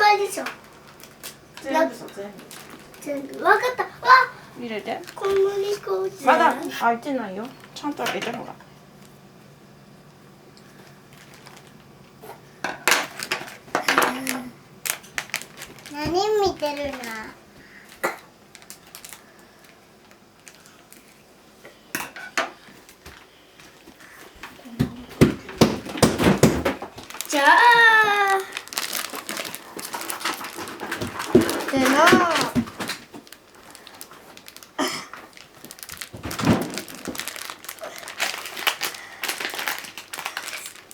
ぱいでしょ。全部そう、全部。全部。わかった。わ、入れて。小麦粉じゃまだ開いてないよ。ちゃんと開けてほら。何見てるの？じゃあでも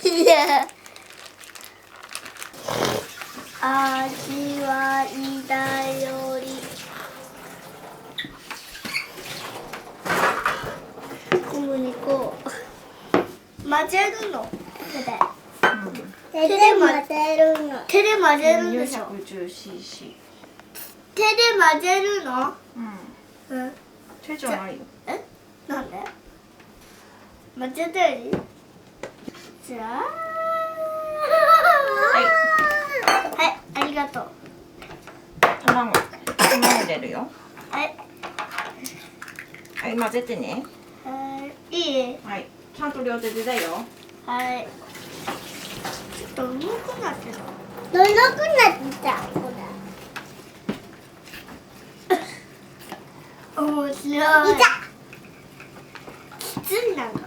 いや味はいだより小麦粉混ぜるの手で混ぜるの手で混ぜるんでしょ 410cc。手で混ぜるのうん手じゃないよ。えなんで混ぜていいじゃあはいありがとう卵入れるよ。はいはい、混ぜてね。いいはい、ちゃんと両手でだよ。はいちょっと重くなってた重くなってたこれ面白いきついなんか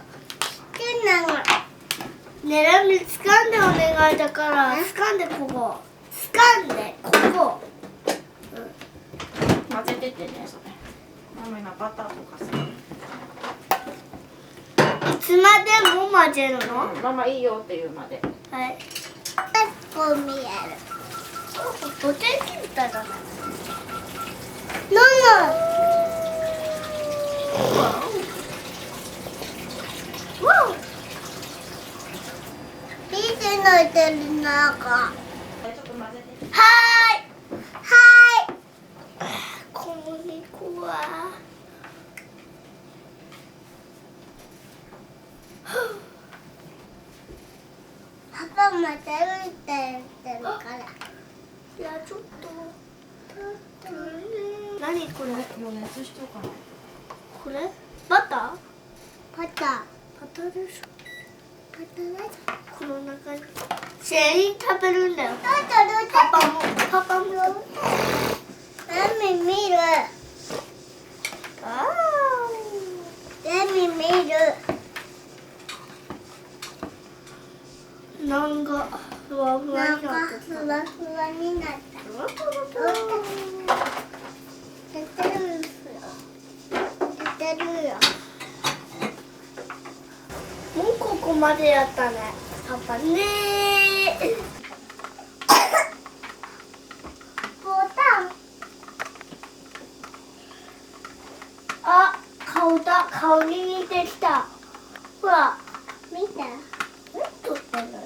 ねらみ掴んでお願いだから掴んでここ掴んでここ混ぜてってね、それ。ママ今バターとかさ。いつまでも混ぜるのママいいよって言うまで。はいこう見えるお天気みたいだねわおビーチのいてる中ちょっと混ぜて。はーい小麦粉はパパまた打ってるからいやちょっと何これ余熱しとかない。これバターバターでしょこの中に全員食べるんだよパパもマミ見るマミ見るなんかふわふわになったふわふわになった出てるよもうここまでやったねパパねボタンあ顔に似てきたほら見て撮ってんのよ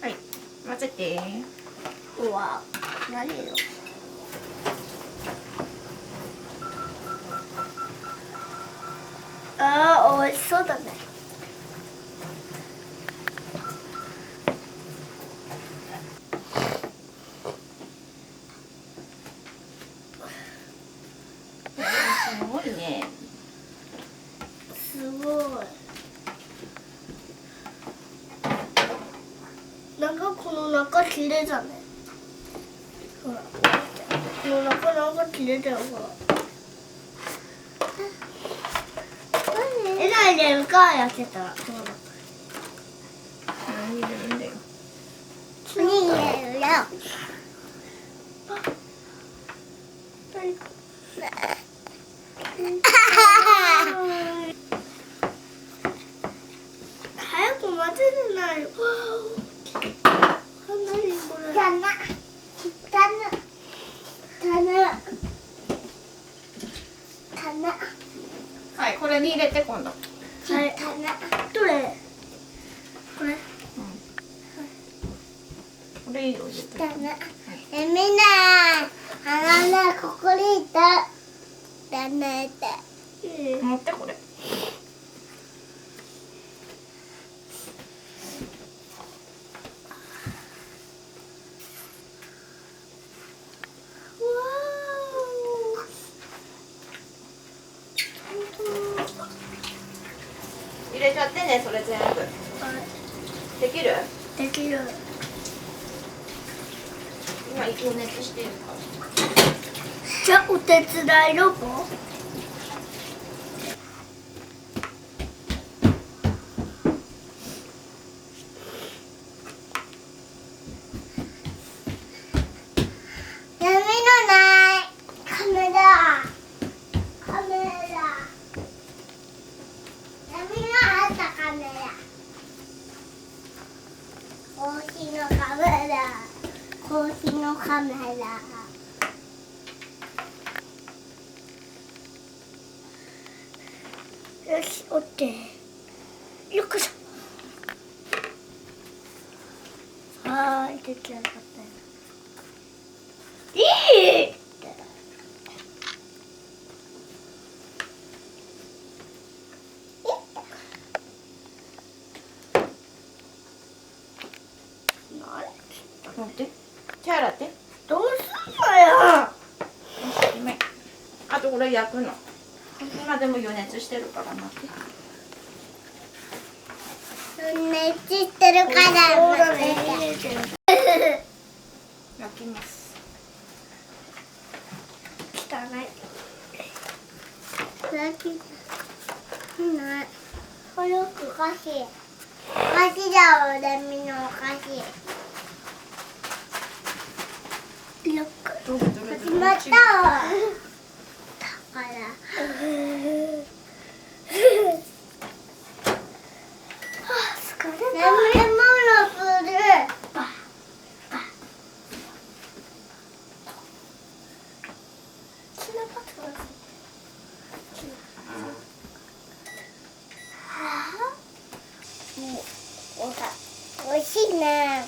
はい、混ぜて。うわ、何よ。あー、美味しそうだね。すごいね。すごい。なんかこの中綺麗だね。ほら、この中なんか綺麗だよ、ほら。えらい入れるか、焼けたら。何入れるんだよ。何入れるよ。早く混ぜれないよ。何これ。棚。はい、これに入れて今度。はい。どれ。これ。これいいよ入れて。棚。みんな、ここにいた。だねって。持ってこれ。入れちゃってね、それ全部。できる？できる。今予熱してるから。じゃあお手伝いロボ。闇のないカメラ。闇のあったカメラ。コーヒーのカメラ。コーヒーのカメラ。よし、折って。よっこいしょ。はーい、出来上がったよ。いい。持って。手洗って。どうすんのよ。ごめん。あとこれ焼くの。今でも予熱してるから待って。熱してるから待って。焼きます。汚い。ない。これお菓子。お菓子だよ、レミのお菓子。よっこ。始まったわ。だから。レミものする。おいしいね。